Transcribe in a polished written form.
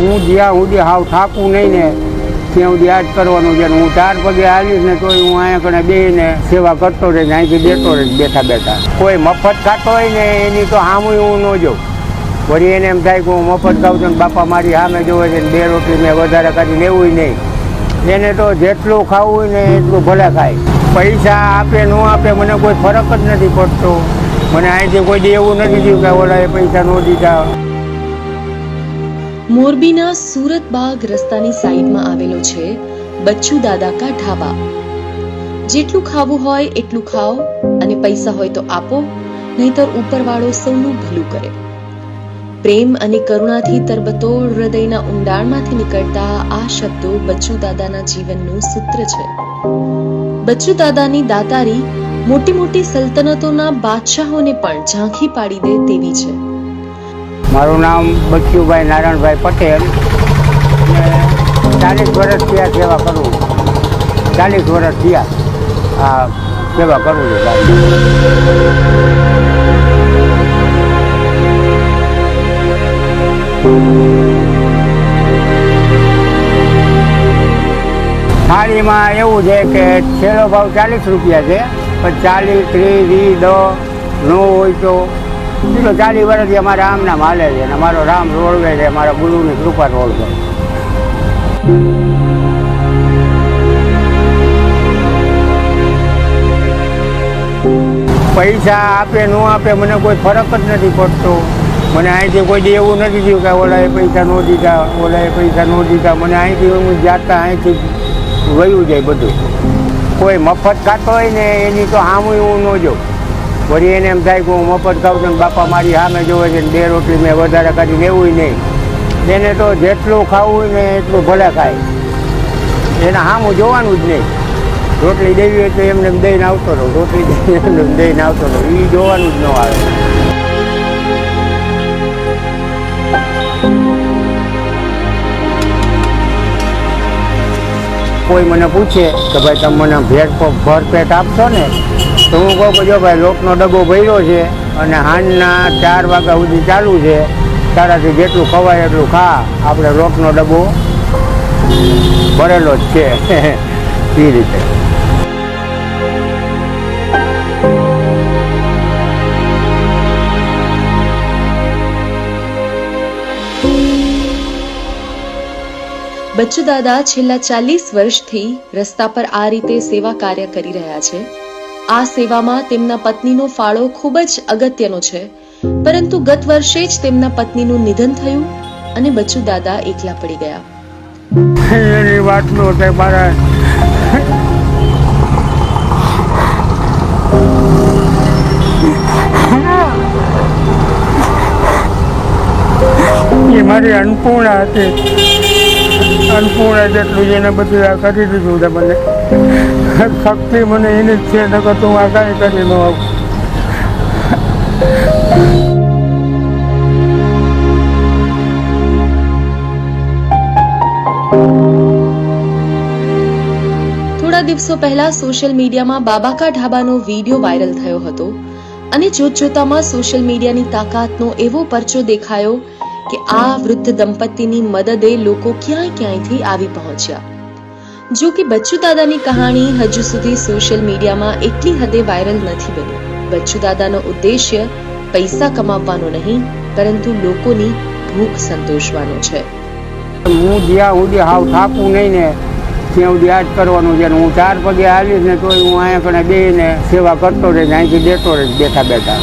હું જ્યાં સુધી હાવ થાકું નહીં ને ત્યાં સુધી આ જ કરવાનું છે. હું 4 પગે હાલીશ ને તોય હું અહીંયા કણે બેસીને સેવા કરતો રહીશ, અહીંથી દેતો રહીશ બેઠા બેઠા. કોઈ મફત ખાતો હોય ને એની તો સામું હું ન જોઉં. વળી એને એમ થાય કે હું મફત ખાઉં છું ને બાપા મારી સામે જોવે છે ને 2 રોટલી મેં વધારે કરી લેવું નહીં. એને તો જેટલું ખાવું હોય ને એટલું ભલે ખાય. પૈસા આપે ન આપે મને કોઈ ફરક જ નથી પડતો. મને અહીંથી કોઈ દી એવું નથી થયું કે ઓલાએ પૈસા ન દીધા. મોરબીના સુરતબાગ રસ્તાની સાઈડમાં આવેલો છે બચ્ચુ દાદા કા ઢાબા. જેટલું ખાવું હોય એટલું ખાઓ અને પૈસા હોય તો આપો, નહીતર ઉપરવાળો સૌનું ભલું કરે. પ્રેમ અને કરુણાથી તરબતોડ હૃદયના ઊંડાણમાંથી નીકળતા આ શબ્દો બચ્ચુ દાદાના જીવનનું સૂત્ર છે. બચ્ચુ દાદાની દાતારી મોટી મોટી સલ્તનતોના બાદશાહોને પણ ઝાંખી પાડી દે તેવી છે. મારું નામ બચ્ચુભાઈ નારાયણભાઈ પટેલ અને 40 વર્ષ થયા સેવા કરું. 40 વર્ષ થયા આ સેવા કરું છું. થાળીમાં એવું છે કે છેલ્લો ભાવ 40 રૂપિયા છે, પણ 40, 30, 20, 10 ન હોય તો 40 વર્ષથી અમારા આમ નામ હાલે છે અને અમારો રામ રોળવે છે, અમારા ગુરુની કૃપા રોળવે. પૈસા આપે ન આપે મને કોઈ ફરક જ નથી પડતો. મને અહીંથી કોઈ દી એવું નથી થયું કે ઓલાએ પૈસા ન દીધા, ઓલાએ પૈસા ન દીધા. મને અહીંથી હું જાતા અહીંથી વયું જાય બધું. કોઈ મફત ખાતો હોય ને એની તો સામું હું ન જોઉં. વળી એને એમ થાય કે હું મફત ખાઉં છું ને બાપા મારી સામે જોવે છે ને 2 રોટલી મેં વધારે કરી લેવું નહીં. એને તો જેટલું ખાવું હોય ને એટલું ભલે ખાય. એને સામું જોવાનું જ નહીં. રોટલી દેવી હોય તો એમને દઈને આવતો રહો, રોટલી દેવી એમને દઈને આવતો રહો, એ જોવાનું જ ન આવે. કોઈ મને પૂછે કે ભાઈ તમે મને ભરપેટ આપશો ને, તો હું કહું કે જો ભાઈ લોટનો ડબ્બો ભર્યો છે અને સાંજના 4 વાગ્યા સુધી ચાલુ છે, તારાથી જેટલું ખવાય એટલું ખા, આપણે લોટનો ડબ્બો ભરેલો જ છે. એ રીતે બચ્ચુ દાદા છેલ્લા 40 વર્ષથી રસ્તા પર આ રીતે સેવા કાર્ય કરી રહ્યા છે. આ સેવામાં તેમના પત્નીનો ફાળો ખૂબ જ અગત્યનો છે, પરંતુ ગત વર્ષે જ તેમના પત્નીનું નિધન થયું અને બચ્ચુ દાદા એકલા પડી ગયા. એની વાત નો થાય મારા એ મારી અન્નપૂર્ણા હતી. અન્નપૂર્ણા જેટલું એને બધું આ કરી દીધું છે. મને શક્તિ મને એની જ છે, નકર તો હું આ કાંઈ કરી ન આવું. થોડા દિવસો પહેલા સોશિયલ મીડિયામાં બાબા કા ઢાબાનો વિડીયો વાયરલ થયો હતો અને જોતજોતામાં સોશિયલ મીડિયાની તાકાતનો એવો પરચો દેખાયો કે આ વૃદ્ધ દંપતીની મદદે લોકો ક્યાંયથી આવી પહોંચ્યા. જો કે બચ્ચુ દાદાની કહાણી હજુ સુધી સોશિયલ મીડિયામાં એટલી હદે વાયરલ નથી બની. બચ્ચુ દાદાનો ઉદ્દેશ્ય પૈસા કમાવવાનો નહીં, પરંતુ લોકોની ભૂખ સંતોષવાનો છે. હું જ્યાં સુધી હાવ થાકું નહીં ને ત્યાં સુધી આ જ કરવાનું છે. હું 4 પગે હાલીશ ને તોય હું અહીંયા કણે બેસીને સેવા કરતો રહીશ, અહીંથી દેતો રહીશ બેઠા બેઠા.